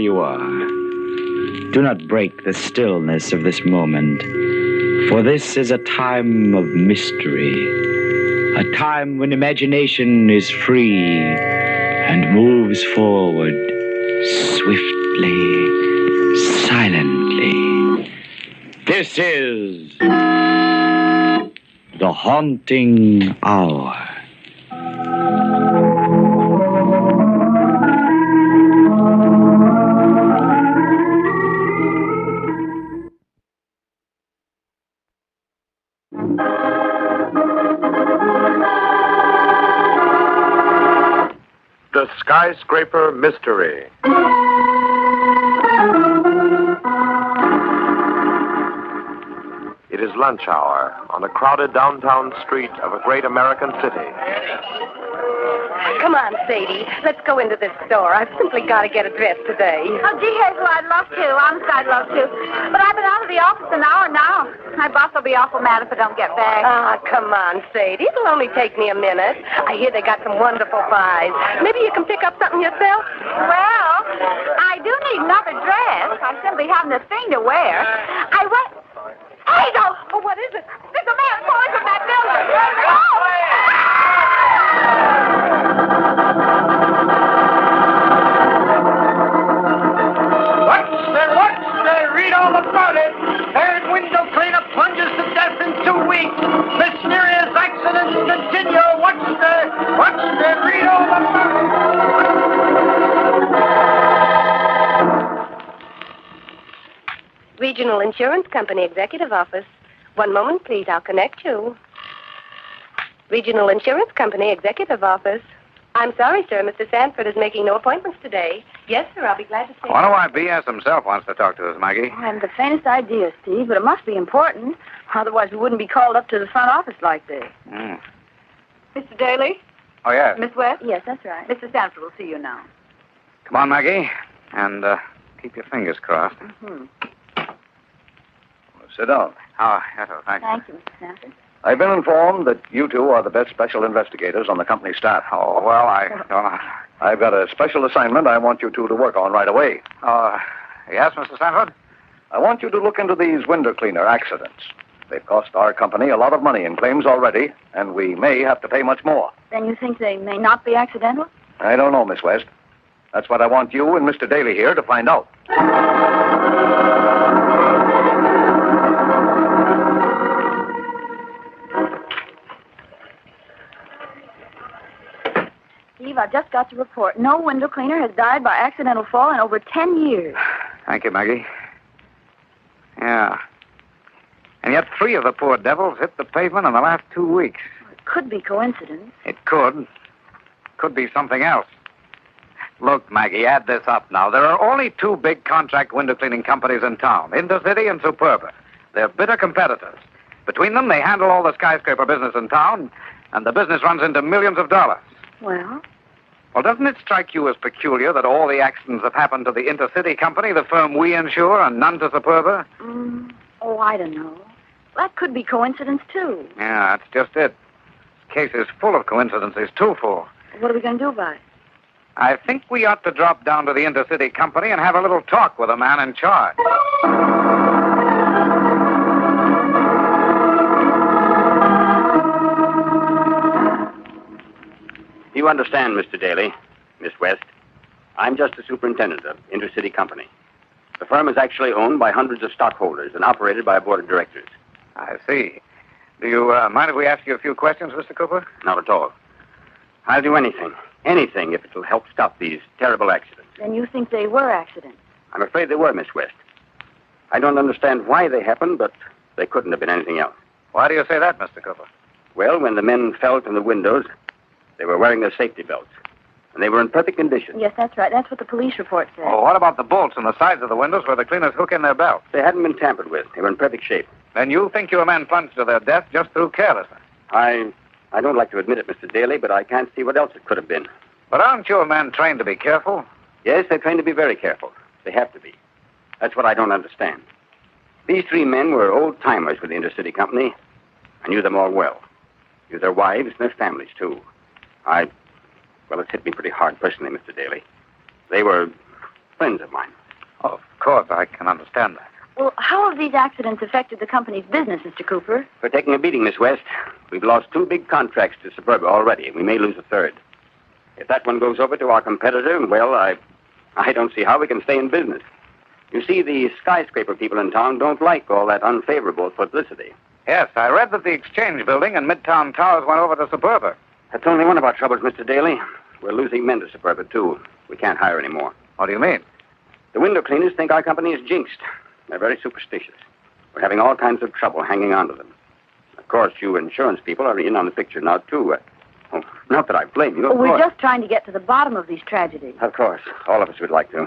you are. Do not break the stillness of this moment, for this is a time of mystery, a time when imagination is free and moves forward swiftly, silently. This is the haunting hour. The Skyscraper Mystery. It is lunch hour on a crowded downtown street of a great American city. Come on, Sadie. Let's go into this store. I've simply got to get a dress today. Oh, gee, Hazel, I'd love to. Honest, I'd love to. But I've been out of the office an hour now. My boss will be awful mad if I don't get back. Ah, come on, Sadie. It'll only take me a minute. I hear they got some wonderful buys. Maybe you can pick up something yourself? Well, I do need another dress. I simply haven't a thing to wear. I went... Hazel! Oh, what is it? There's a man falling from that building. Oh! What's there? Read all about it. Third window cleaner plunges to death in 2 weeks. Mysterious accidents continue. What's there? Read all about it. Regional Insurance Company Executive Office. One moment, please. I'll connect you. Regional Insurance Company Executive Office. I'm sorry, sir. Mr. Sanford is making no appointments today. Yes, sir. I'll be glad to see you. I wonder why B.S. himself wants to talk to us, Maggie. I haven't the faintest idea, Steve, but it must be important. Otherwise, we wouldn't be called up to the front office like this. Mr. Daly? Oh, yes. Miss West? Yes, that's right. Mr. Sanford will see you now. Come on, Maggie. And keep your fingers crossed. Mm-hmm. Sit down. Oh, yes, thank you. Thank you, Mr. Sanford. I've been informed that you two are the best special investigators on the company staff. Oh, well, I don't know. I've got a special assignment I want you two to work on right away. Yes, Mr. Sanford? I want you to look into these window cleaner accidents. They've cost our company a lot of money in claims already, and we may have to pay much more. Then you think they may not be accidental? I don't know, Miss West. That's what I want you and Mr. Daly here to find out. Steve, I just got the report. No window cleaner has died by accidental fall in over 10 years. Thank you, Maggie. Yeah. And yet 3 of the poor devils hit the pavement in the last 2 weeks. It could be coincidence. It could. Could be something else. Look, Maggie, add this up now. There are only 2 big contract window cleaning companies in town, Intercity and Superba. They're bitter competitors. Between them, they handle all the skyscraper business in town, and the business runs into millions of dollars. Well? Well, doesn't it strike you as peculiar that all the accidents have happened to the Intercity Company, the firm we insure, and none to Superba? Oh, I don't know. That could be coincidence, too. Yeah, that's just it. This case is full of coincidences, too full. What are we going to do about it? I think we ought to drop down to the Intercity Company and have a little talk with the man in charge. You understand, Mr. Daly, Miss West. I'm just the superintendent of Intercity Company. The firm is actually owned by hundreds of stockholders and operated by a board of directors. I see. Do you mind if we ask you a few questions, Mr. Cooper? Not at all. I'll do anything if it'll help stop these terrible accidents. Then you think they were accidents? I'm afraid they were, Miss West. I don't understand why they happened, but they couldn't have been anything else. Why do you say that, Mr. Cooper? Well, when the men fell from the windows, they were wearing their safety belts, and they were in perfect condition. Yes, that's right. That's what the police report said. Oh, what about the bolts on the sides of the windows where the cleaners hook in their belts? They hadn't been tampered with. They were in perfect shape. Then you think your men plunged to their death just through carelessness? I don't like to admit it, Mr. Daly, but I can't see what else it could have been. But aren't your men trained to be careful? Yes, they're trained to be very careful. They have to be. That's what I don't understand. These 3 men were old-timers with the Intercity Company. I knew them all well. Knew their wives and their families, too. Well, it's hit me pretty hard personally, Mr. Daly. They were friends of mine. course, I can understand that. Well, how have these accidents affected the company's business, Mr. Cooper? We're taking a beating, Miss West. We've lost 2 big contracts to Suburba already, and we may lose a third. If that one goes over to our competitor, well, I don't see how we can stay in business. You see, the skyscraper people in town don't like all that unfavorable publicity. Yes, I read that the Exchange Building and Midtown Towers went over to Suburba. That's only one of our troubles, Mr. Daly. We're losing men to Suburba, too. We can't hire any more. What do you mean? The window cleaners think our company is jinxed. They're very superstitious. We're having all kinds of trouble hanging on to them. Of course, you insurance people are in on the picture now, too. Not that I blame you, of We're course. just trying to get to the bottom of these tragedies. Of course. All of us would like to.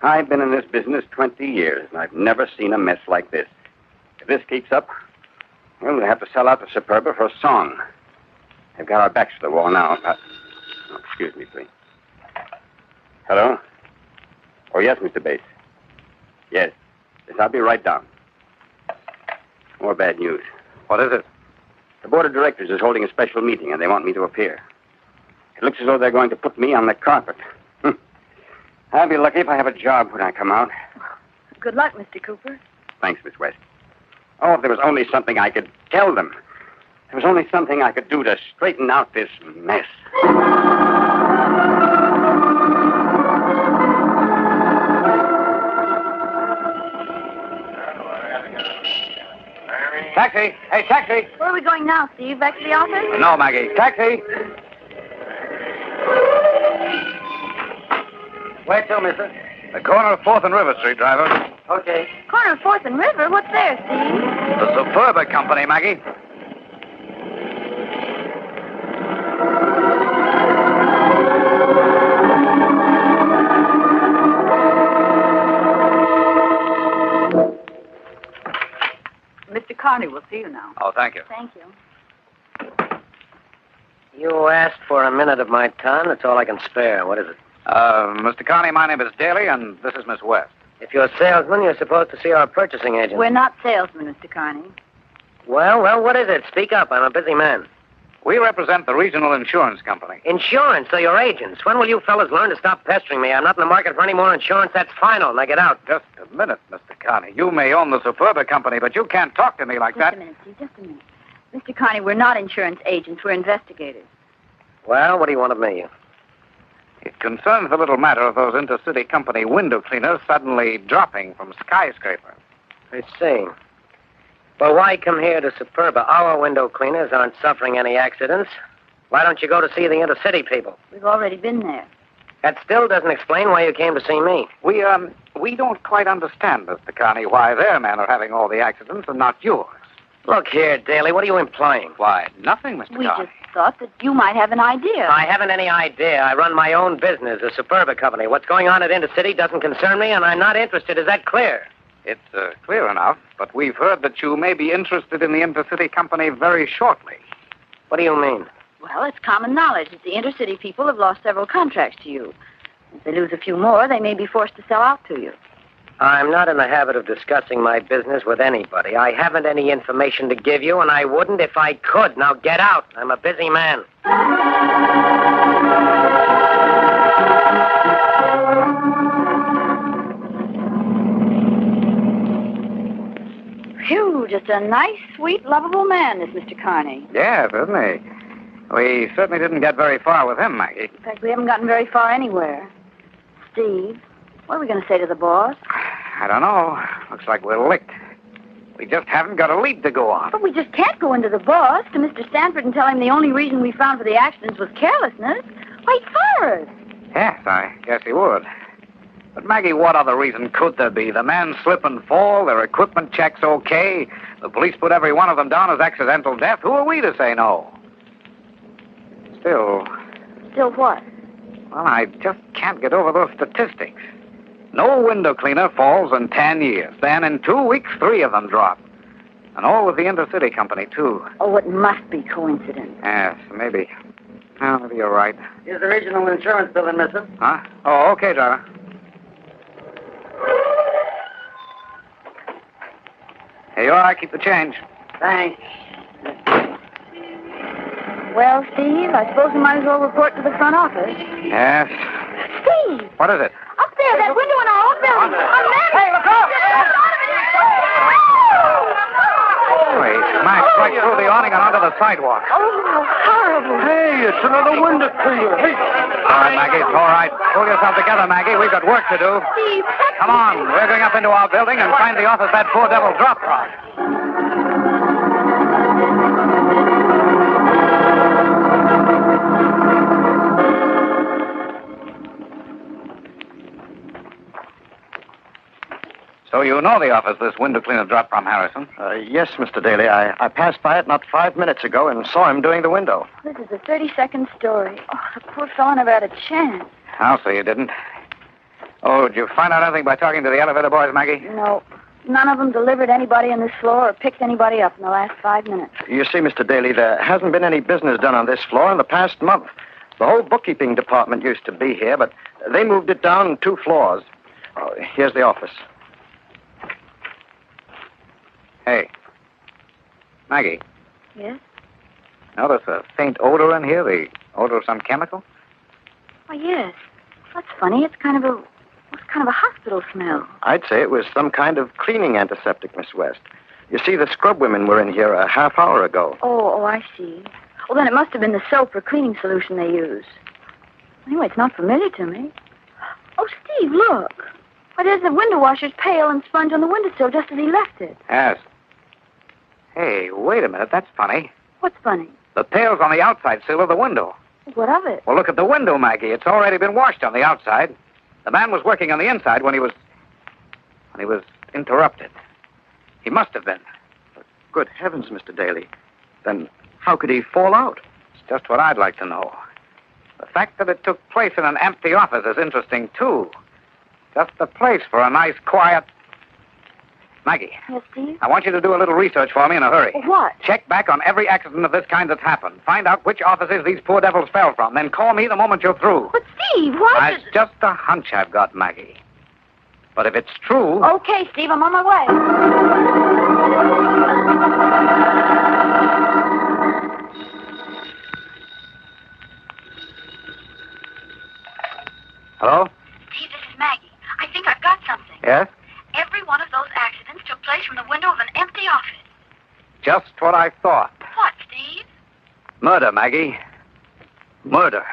I've been in this business 20 years, and I've never seen a mess like this. If this keeps up, well, we'll have to sell out to Superba for a song. They've got our backs to the wall now. Excuse me, please. Hello? Oh, yes, Mr. Bates. Yes. Yes, I'll be right down. More bad news. What is it? The board of directors is holding a special meeting, and they want me to appear. It looks as though they're going to put me on the carpet. I'll be lucky if I have a job when I come out. Good luck, Mr. Cooper. Thanks, Miss West. Oh, if there was only something I could tell them. There was only something I could do to straighten out this mess. Taxi! Hey, taxi! Where are we going now, Steve? Back to the office? No, Maggie. Taxi! Where to, mister? The corner of 4th and River Street, driver. Okay. Corner of 4th and River? What's there, Steve? The Superba Company, Maggie. Mr. Carney will see you now. Oh, thank you. Thank you. You asked for a minute of my time. That's all I can spare. What is it? Mr. Carney, my name is Daly, and this is Miss West. If you're a salesman, you're supposed to see our purchasing agent. We're not salesmen, Mr. Carney. Well, what is it? Speak up. I'm a busy man. We represent the Regional Insurance Company. Insurance, so you're agents. When will you fellas learn to stop pestering me? I'm not in the market for any more insurance. That's final. Now get out. Just a minute, Mr. Carney. You may own the Superba Company, but you can't talk to me like Just that. a minute, Steve. Just a minute. Mr. Carney, we're not insurance agents. We're investigators. Well, what do you want of me? It concerns the little matter of those intercity company window cleaners suddenly dropping from Skyscraper. I see. Well, why come here to Superba? Our window cleaners aren't suffering any accidents. Why don't you go to see the intercity people? We've already been there. That still doesn't explain why you came to see me. We don't quite understand, Mr. Carney, why their men are having all the accidents and not yours. Look here, Daly, what are you implying? Why, nothing, Mr. We Carney. just thought that you might have an idea. I haven't any idea. I run my own business, a Superba company. What's going on at Intercity doesn't concern me, and I'm not interested. Is that clear? It's clear enough, but we've heard that you may be interested in the intercity company very shortly. What do you mean? Well, it's common knowledge that the intercity people have lost several contracts to you. If they lose a few more, they may be forced to sell out to you. I'm not in the habit of discussing my business with anybody. I haven't any information to give you, and I wouldn't if I could. Now get out. I'm a busy man. Phew, just a nice, sweet, lovable man, this Mr. Carney. Yes, isn't he? We certainly didn't get very far with him, Maggie. In fact, we haven't gotten very far anywhere. Steve, what are we going to say to the boss? I don't know. Looks like we're licked. We just haven't got a lead to go on. But we just can't go into the boss, to Mr. Stanford, and tell him the only reason we found for the accidents was carelessness. Why, he'd fire us. Yes, I guess he would. But, Maggie, what other reason could there be? The men slip and fall, their equipment checks okay, the police put every one of them down as accidental death. Who are we to say no? Still, what? well, I just can't get over those statistics. No window cleaner falls in 10 years. Then in 2 weeks, 3 of them drop. And all with the intercity company, too. Oh, it must be coincidence. Yes, maybe. Well, maybe you're right. Here's the regional insurance building, mister. Huh? Oh, okay, driver. Here you are. Keep the change. Thanks. Well, Steve, I suppose we might as well report to the front office. Yes. Steve! What is it? Up there, that window in our own building. A man broke through the awning and onto the sidewalk. Oh, how horrible. Hey, it's another window cleaner. Hey. All right, Maggie, it's all right. Pull yourself together, Maggie. We've got work to do. Steve, Come on, we're going up into our building and find the office that poor devil dropped from. So you know the office this window cleaner dropped from, Harrison? Yes, Mr. Daly. I passed by it not 5 minutes ago and saw him doing the window. This is the 32nd story. Oh, the poor fellow never had a chance. I'll say you didn't. Oh, did you find out anything by talking to the elevator boys, Maggie? No, none of them delivered anybody on this floor or picked anybody up in the last 5 minutes. You see, Mr. Daly, there hasn't been any business done on this floor in the past month. The whole bookkeeping department used to be here, but they moved it down 2 floors. Oh, here's the office. Hey. Maggie, Yes? notice a faint odor in here? The odor of some chemical? Oh, yes. That's funny. It's kind of a hospital smell. I'd say it was some kind of cleaning antiseptic, Miss West. You see, the scrub women were in here a half hour ago. Oh, I see. Well, then it must have been the soap or cleaning solution they use. Anyway, it's not familiar to me. Oh, Steve, look. Why, there's the window washer's pail and sponge on the windowsill just as he left it. Yes. Hey, wait a minute. That's funny. What's funny? The pail's on the outside sill of the window. What of it? Well, look at the window, Maggie. It's already been washed on the outside. The man was working on the inside when he was interrupted. He must have been. Good heavens, Mr. Daly. Then how could he fall out? It's just what I'd like to know. The fact that it took place in an empty office is interesting, too. Just the place for a nice, quiet... Maggie, Yes, Steve? I want you to do a little research for me in a hurry. What? Check back on every accident of this kind that's happened. Find out which offices these poor devils fell from. Then call me the moment you're through. But, Steve, why It's just a hunch I've got, Maggie. But if it's true... Okay, Steve, I'm on my way. Hello? Steve, this is Maggie. I think I've got something. Yes? Every one of those accidents took place from the window of an empty office. Just what I thought. What, Steve? Murder, Maggie. Murder.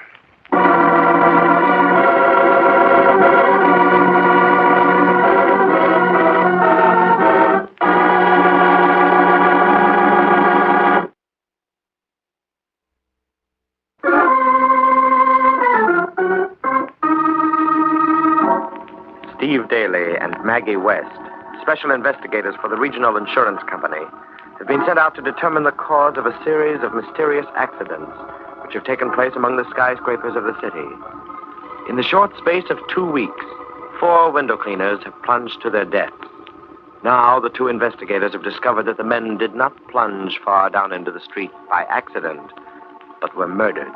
Steve Daly and Maggie West, special investigators for the Regional Insurance Company, have been sent out to determine the cause of a series of mysterious accidents which have taken place among the skyscrapers of the city. In the short space of 2 weeks, 4 window cleaners have plunged to their deaths. Now, the 2 investigators have discovered that the men did not plunge far down into the street by accident, but were murdered.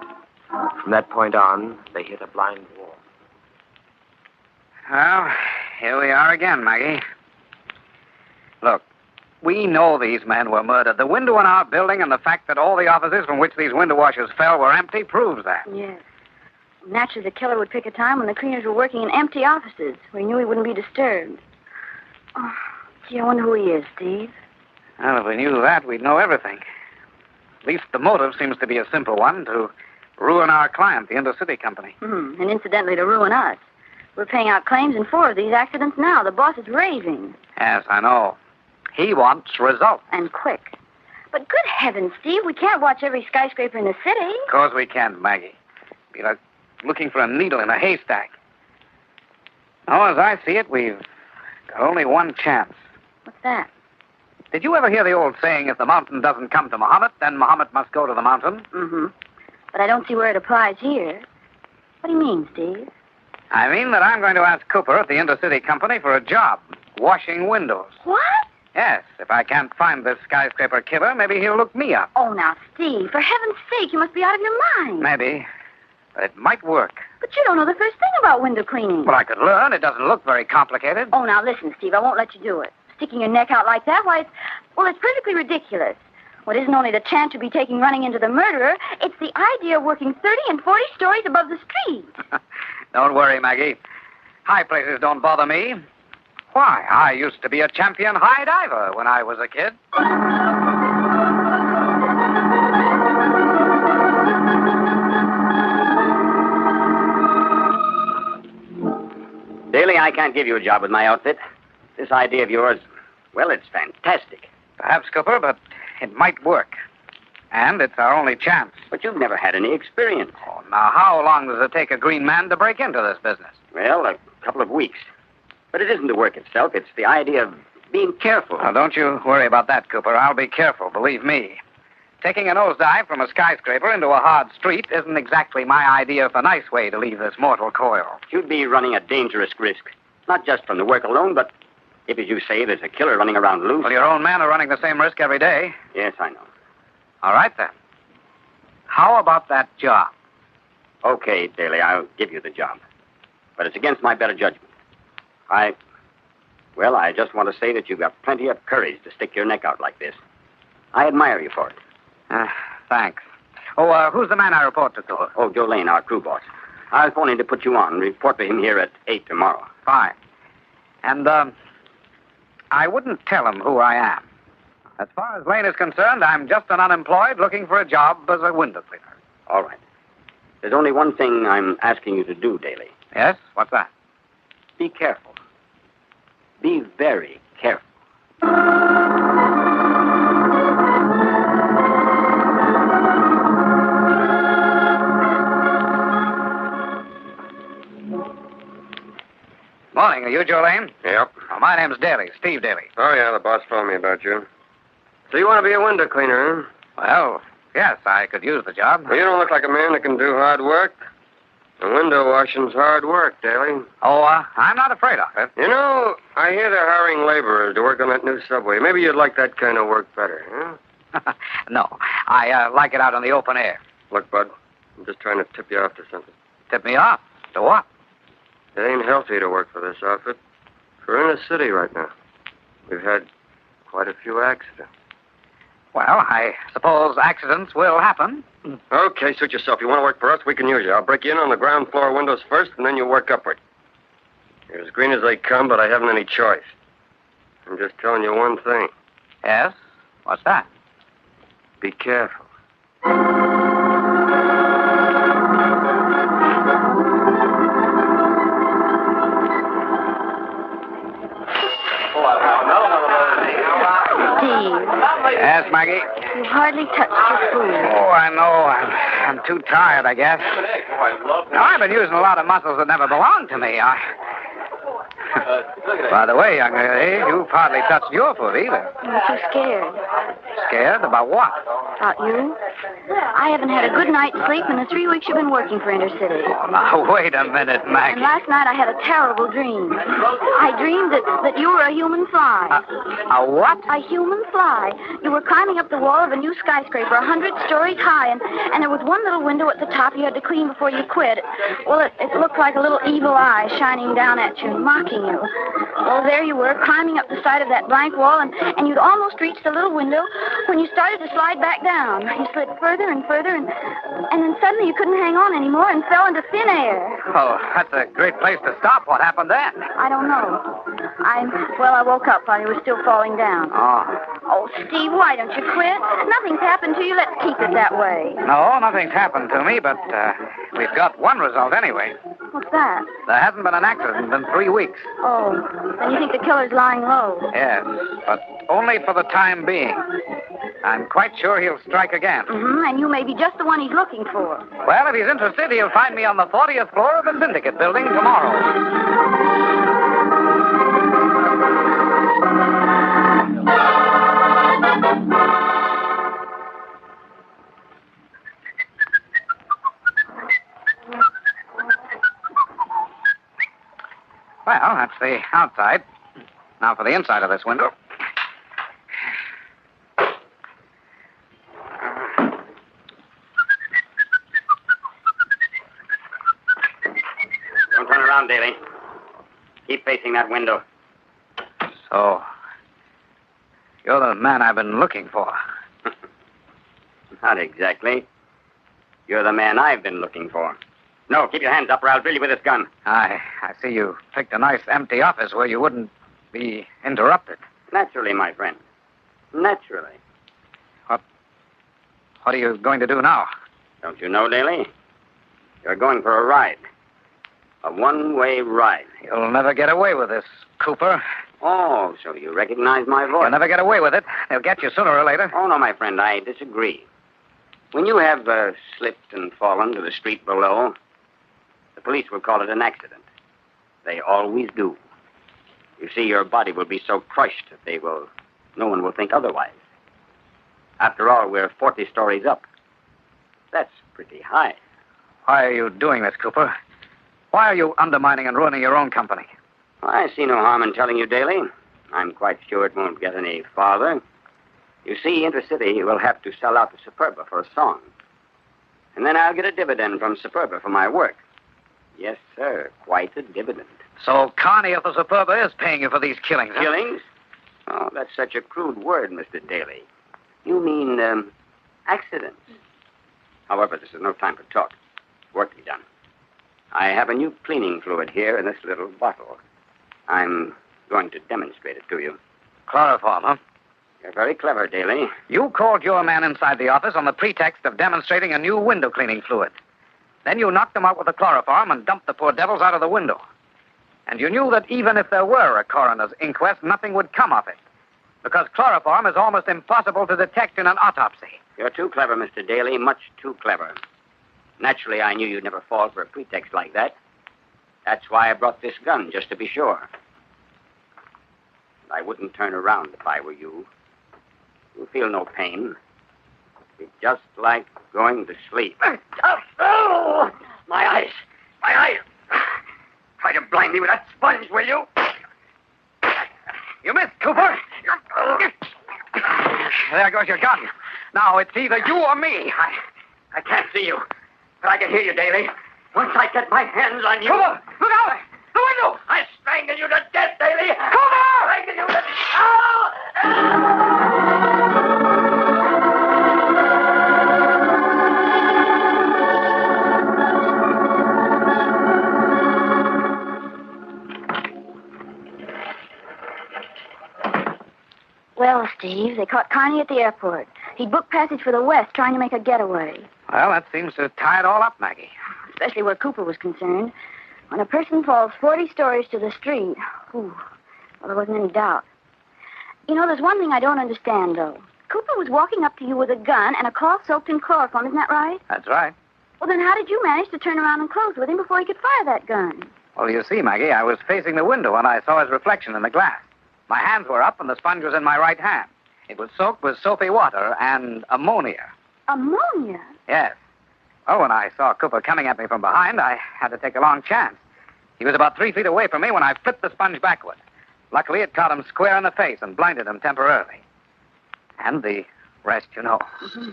From that point on, they hit a blind wall. Well, here we are again, Maggie. Look, we know these men were murdered. The window in our building and the fact that all the offices from which these window washers fell were empty proves that. Yes. Naturally, the killer would pick a time when the cleaners were working in empty offices, where he knew he wouldn't be disturbed. Oh, gee, I wonder who he is, Steve. Well, if we knew that, we'd know everything. At least the motive seems to be a simple one, to ruin our client, the Intercity Company. And incidentally, to ruin us. We're paying out claims in 4 of these accidents now. The boss is raving. Yes, I know. He wants results. And quick. But good heavens, Steve, we can't watch every skyscraper in the city. Of course we can't, Maggie. It'd be like looking for a needle in a haystack. Oh, as I see it, we've got only one chance. What's that? Did you ever hear the old saying, if the mountain doesn't come to Muhammad, then Muhammad must go to the mountain? Mm-hmm. But I don't see where it applies here. What do you mean, Steve? I mean that I'm going to ask Cooper at the Intercity Company for a job, washing windows. What? Yes, if I can't find this skyscraper killer, maybe he'll look me up. Oh, now, Steve, for heaven's sake, you must be out of your mind. Maybe. But it might work. But you don't know the first thing about window cleaning. Well, I could learn. It doesn't look very complicated. Oh, now, listen, Steve, I won't let you do it. Sticking your neck out like that, why, it's perfectly ridiculous. What isn't only the chance you'll be taking running into the murderer, it's the idea of working 30 and 40 stories above the street. Don't worry, Maggie. High places don't bother me. Why, I used to be a champion high diver when I was a kid. Daly, I can't give you a job with my outfit. This idea of yours, well, it's fantastic. Perhaps, Cooper, but it might work. And it's our only chance. But you've never had any experience. Oh, now, how long does it take a green man to break into this business? Well, a couple of weeks. But it isn't the work itself. It's the idea of being careful. Now, don't you worry about that, Cooper. I'll be careful, believe me. Taking a nosedive from a skyscraper into a hard street isn't exactly my idea of a nice way to leave this mortal coil. You'd be running a dangerous risk. Not just from the work alone, but if, as you say, there's a killer running around loose. Well, your own men are running the same risk every day. Yes, I know. All right, then. How about that job? Okay, Daly, I'll give you the job. But it's against my better judgment. I just want to say that you've got plenty of courage to stick your neck out like this. I admire you for it. Thanks. Oh, who's the man I report to, Cooper? Oh, Joe Lane, our crew boss. I was phoning to put you on. Report to him here at 8 tomorrow. Fine. And, I wouldn't tell him who I am. As far as Lane is concerned, I'm just an unemployed looking for a job as a window cleaner. All right. There's only one thing I'm asking you to do, Daly. Yes? What's that? Be careful. Be very careful. Morning. Are you Joe Lane? Yep. Oh, my name's Daly, Steve Daly. Oh, yeah, the boss told me about you. So you want to be a window cleaner, huh? Well, yes, I could use the job. Well, you don't look like a man that can do hard work. And window washing's hard work, Daly. Oh, I'm not afraid of it. You know, I hear they're hiring laborers to work on that new subway. Maybe you'd like that kind of work better, huh? No, I like it out in the open air. Look, Bud, I'm just trying to tip you off to something. Tip me off? To what? It ain't healthy to work for this outfit. We're in a city right now. We've had quite a few accidents. Well, I suppose accidents will happen. Okay, suit yourself. You want to work for us, we can use you. I'll break you in on the ground floor windows first, and then you work upward. You're as green as they come, but I haven't any choice. I'm just telling you one thing. Yes? What's that? Be careful. Yes, Maggie? You hardly touched your food. Oh, I know. I'm too tired, I guess. Now, I've been using a lot of muscles that never belonged to me. By the way, young lady, you've hardly touched your food either. I'm too scared. Scared? About what? About you? I haven't had a good night's sleep in the 3 weeks you've been working for Intercity. Oh, now, wait a minute, Maggie. And last night I had a terrible dream. I dreamed that you were a human fly. A what? A human fly. You were climbing up the wall of a new skyscraper, 100 stories high, and there was one little window at the top you had to clean before you quit. Well, it looked like a little evil eye shining down at you, mocking you. Well, there you were, climbing up the side of that blank wall, and you'd almost reached the little window when you started to slide back down. You slid further and further, and then suddenly you couldn't hang on anymore and fell into thin air. Oh, that's a great place to stop. What happened then? I don't know. I woke up while you were still falling down. Oh, Steve, why don't you quit? Nothing's happened to you. Let's keep it that way. No, nothing's happened to me, but we've got one result anyway. What's that? There hasn't been an accident in 3 weeks. Oh, then you think the killer's lying low? Yes, but only for the time being. I'm quite sure he'll strike again. Mm-hmm, and you may be just the one he's looking for. Well, if he's interested, he'll find me on the 40th floor of the Syndicate building tomorrow. Well, that's the outside. Now for the inside of this window. Don't turn around, Daly. Keep facing that window. So, you're the man I've been looking for. Not exactly. You're the man I've been looking for. No, keep your hands up or I'll drill you with this gun. I see you picked a nice empty office where you wouldn't be interrupted. Naturally, my friend. Naturally. What are you going to do now? Don't you know, Daly? You're going for a ride. A one-way ride. You'll never get away with this, Cooper. Oh, so you recognize my voice? You'll never get away with it. They'll get you sooner or later. Oh, no, my friend, I disagree. When you have slipped and fallen to the street below, the police will call it an accident. They always do. You see, your body will be so crushed that no one will think otherwise. After all, we're 40 stories up. That's pretty high. Why are you doing this, Cooper? Why are you undermining and ruining your own company? I see no harm in telling you, Daly. I'm quite sure it won't get any farther. You see, Intercity will have to sell out to Superba for a song. And then I'll get a dividend from Superba for my work. Yes, sir, quite a dividend. So Carney of the Superba is paying you for these killings, huh? Killings? Oh, that's such a crude word, Mr. Daly. You mean, accidents. However, this is no time for talk. Work to be done. I have a new cleaning fluid here in this little bottle. I'm going to demonstrate it to you. Chloroform, huh? You're very clever, Daly. You called your man inside the office on the pretext of demonstrating a new window cleaning fluid. Then you knocked them out with the chloroform and dumped the poor devils out of the window. And you knew that even if there were a coroner's inquest, nothing would come of it. Because chloroform is almost impossible to detect in an autopsy. You're too clever, Mr. Daly, much too clever. Naturally, I knew you'd never fall for a pretext like that. That's why I brought this gun, just to be sure. I wouldn't turn around if I were you. You'll feel no pain. It'd be just like going to sleep. Oh, my eyes! My eyes! Try to blind me with that sponge, will you? You missed, Cooper. There goes your gun. Now it's either you or me. I can't see you, but I can hear you, Daly. Once I get my hands on you... Cooper, look out! The window! I strangle you to death, Daly! Cooper! Strangle you to death! Well, Steve, they caught Carney at the airport. He booked passage for the West, trying to make a getaway. Well, that seems to tie it all up, Maggie. Especially where Cooper was concerned. When a person falls 40 stories to the street, well, there wasn't any doubt. You know, there's one thing I don't understand, though. Cooper was walking up to you with a gun and a cloth soaked in chloroform, isn't that right? That's right. Well, then how did you manage to turn around and close with him before he could fire that gun? Well, you see, Maggie, I was facing the window and I saw his reflection in the glass. My hands were up and the sponge was in my right hand. It was soaked with soapy water and ammonia. Ammonia? Yes. Well, when I saw Cooper coming at me from behind, I had to take a long chance. He was about 3 feet away from me when I flipped the sponge backward. Luckily, it caught him square in the face and blinded him temporarily. And the rest you know. Mm-hmm.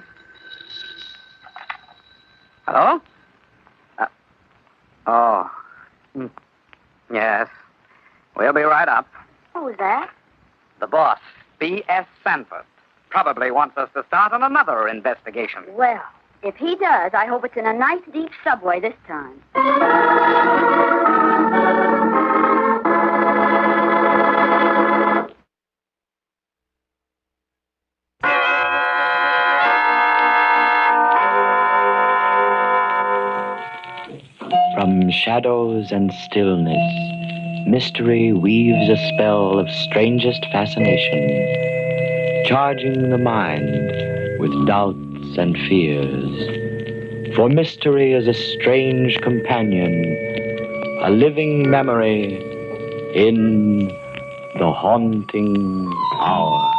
Hello? Yes. We'll be right up. What was that? The boss, B.S. Sanford, probably wants us to start on another investigation. Well, if he does, I hope it's in a nice deep subway this time. From shadows and stillness, mystery weaves a spell of strangest fascination, charging the mind with doubts and fears. For mystery is a strange companion, a living memory in the haunting hour.